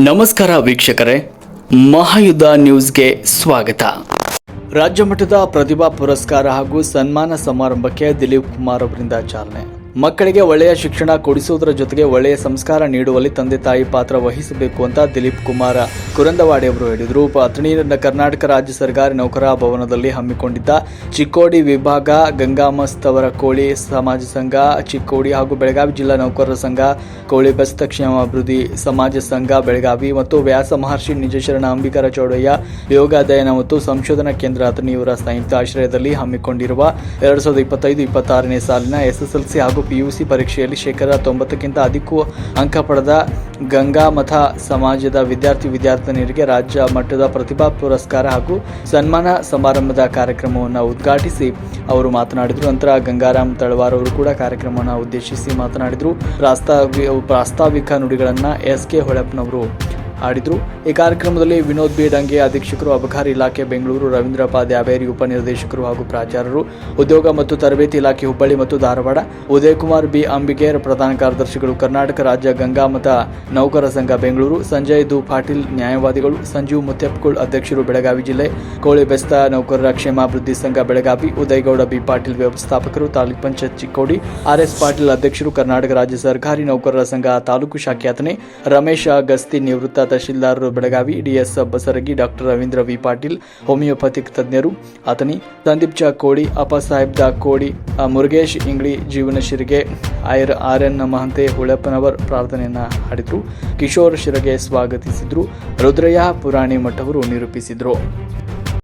ನಮಸ್ಕಾರ ವೀಕ್ಷಕರೇ, ಮಹಾಯುದ್ಧ ನ್ಯೂಸ್ಗೆ ಸ್ವಾಗತ. ರಾಜ್ಯ ಮಟ್ಟದ ಪ್ರತಿಭಾ ಪುರಸ್ಕಾರ ಹಾಗೂ ಸನ್ಮಾನ ಸಮಾರಂಭಕ್ಕೆ ದಿಲೀಪ್ ಕುಮಾರ್ ಅವರಿಂದ ಚಾಲನೆ. ಮಕ್ಕಳಿಗೆ ಒಳ್ಳೆಯ ಶಿಕ್ಷಣ ಕೊಡಿಸುವುದರ ಜೊತೆಗೆ ಒಳ್ಳೆಯ ಸಂಸ್ಕಾರ ನೀಡುವಲ್ಲಿ ತಂದೆ ತಾಯಿ ಪಾತ್ರ ವಹಿಸಬೇಕು ಅಂತ ದಿಲೀಪ್ ಕುಮಾರ್ ಕುರಂದವಾಡಿ ಅವರು ಹೇಳಿದರು. ಅಥಣಿ ಕರ್ನಾಟಕ ರಾಜ್ಯ ಸರ್ಕಾರಿ ನೌಕರ ಭವನದಲ್ಲಿ ಹಮ್ಮಿಕೊಂಡಿದ್ದ ಚಿಕ್ಕೋಡಿ ವಿಭಾಗ ಗಂಗಾಮಸ್ತವರ ಕೋಳಿ ಸಮಾಜ ಸಂಘ ಚಿಕ್ಕೋಡಿ ಹಾಗೂ ಬೆಳಗಾವಿ ಜಿಲ್ಲಾ ನೌಕರರ ಸಂಘ ಕೋಳಿ ಬೆಸ್ತ ಕ್ಷೇಮಾಭಿವೃದ್ಧಿ ಸಮಾಜ ಸಂಘ ಬೆಳಗಾವಿ ಮತ್ತು ವ್ಯಾಸ ಮಹರ್ಷಿ ನಿಜಶರಣ ಅಂಬಿಕರ ಚೌಡಯ್ಯ ಯೋಗ ಅಧ್ಯಯನ ಮತ್ತು ಸಂಶೋಧನಾ ಕೇಂದ್ರ ಅಥಣಿಯವರ ಸಂಯುಕ್ತ ಆಶ್ರಯದಲ್ಲಿ ಹಮ್ಮಿಕೊಂಡಿರುವ 2025-26ನೇ ಸಾಲಿನ SSLC ಹಾಗೂ PUC ಪರೀಕ್ಷೆಯಲ್ಲಿ ಶೇಕಡ 90ಕ್ಕಿಂತ ಅಧಿಕ ಅಂಕ ಪಡೆದ ಗಂಗಾಮಥ ಸಮಾಜದ ವಿದ್ಯಾರ್ಥಿನಿಯರಿಗೆ ರಾಜ್ಯ ಮಟ್ಟದ ಪ್ರತಿಭಾ ಪುರಸ್ಕಾರ ಹಾಗೂ ಸನ್ಮಾನ ಸಮಾರಂಭದ ಕಾರ್ಯಕ್ರಮವನ್ನು ಉದ್ಘಾಟಿಸಿ ಅವರು ಮಾತನಾಡಿದರು. ನಂತರ ಗಂಗಾರಾಮ್ ತಳವಾರ್ ಅವರು ಕೂಡ ಕಾರ್ಯಕ್ರಮವನ್ನು ಉದ್ದೇಶಿಸಿ ಮಾತನಾಡಿದರು. ಪ್ರಾಸ್ತಾವಿಕ ನುಡಿಗಳನ್ನು SK ಹೊಳೆಪ್ಪನವರು ಆಡಿದರು. ಈ ಕಾರ್ಯಕ್ರಮದಲ್ಲಿ ವಿನೋದ್ ಬಿ ಡಂಗೆ ಅಧೀಕ್ಷಕರು, ಅಬಕಾರಿ ಇಲಾಖೆ ಬೆಂಗಳೂರು, ರವೀಂದ್ರ ಪಾದ್ಯಾಬೇರಿ ಉಪನಿರ್ದೇಶಕರು ಹಾಗೂ ಪ್ರಾಚಾರ್ಯರು, ಉದ್ಯೋಗ ಮತ್ತು ತರಬೇತಿ ಇಲಾಖೆ ಹುಬ್ಬಳ್ಳಿ ಮತ್ತು ಧಾರವಾಡ, ಉದಯ್ ಕುಮಾರ್ ಬಿ ಅಂಬಿಗೇರ್ ಪ್ರಧಾನ ಕಾರ್ಯದರ್ಶಿಗಳು, ಕರ್ನಾಟಕ ರಾಜ್ಯ ಗಂಗಾಮತ ನೌಕರ ಸಂಘ ಬೆಂಗಳೂರು, ಸಂಜಯ್ ದು ಪಾಟೀಲ್ ನ್ಯಾಯವಾದಿಗಳು, ಸಂಜೀವ್ ಮುತ್ಯಪ್ಕುಳ್ ಅಧ್ಯಕ್ಷರು ಬೆಳಗಾವಿ ಜಿಲ್ಲೆ, ಕೋಳಿ ಬೆಸ್ತ ನೌಕರರ ಕ್ಷೇಮಾಭಿವೃದ್ಧಿ ಸಂಘ ಬೆಳಗಾವಿ, ಉದಯಗೌಡ ಬಿ ಪಾಟೀಲ್ ವ್ಯವಸ್ಥಾಪಕರು, ತಾಲೂಕು ಪಂಚಾಯತ್ ಚಿಕ್ಕೋಡಿ, RS ಪಾಟೀಲ್ ಅಧ್ಯಕ್ಷರು, ಕರ್ನಾಟಕ ರಾಜ್ಯ ಸರ್ಕಾರಿ ನೌಕರರ ಸಂಘ ತಾಲೂಕು ಶಾಖೆ ಅಥಣಿ, ರಮೇಶ್ ಗಸ್ತಿ ನಿವೃತ್ತ tahsildar Belagavi, DS Basaragi, doctor Ravindra V Patil homeopathic ತಜ್ಞರು ಅಥಣಿ, ಸಂದೀಪ್ ಚ ಕೋಡಿ, ಅಪ್ಪಸಾಹೇಬ್ ದ ಕೋಡಿ, ಮುರುಗೇಶ್ ಇಂಗ್ಳಿ, ಜೀವನ ಶಿರಿಗೆ, RN ಮಹಂತೆ ಹುಳೆಪ್ಪನವರ್ ಪ್ರಾರ್ಥನೆಯನ್ನ ಹಾಡಿದ್ರು. ಕಿಶೋರ್ ಶಿರಗೆ ಸ್ವಾಗತಿಸಿದ್ರು. ರುದ್ರಯ್ಯ ಪುರಾಣಿ ಮಠವರು ನಿರೂಪಿಸಿದ್ರು.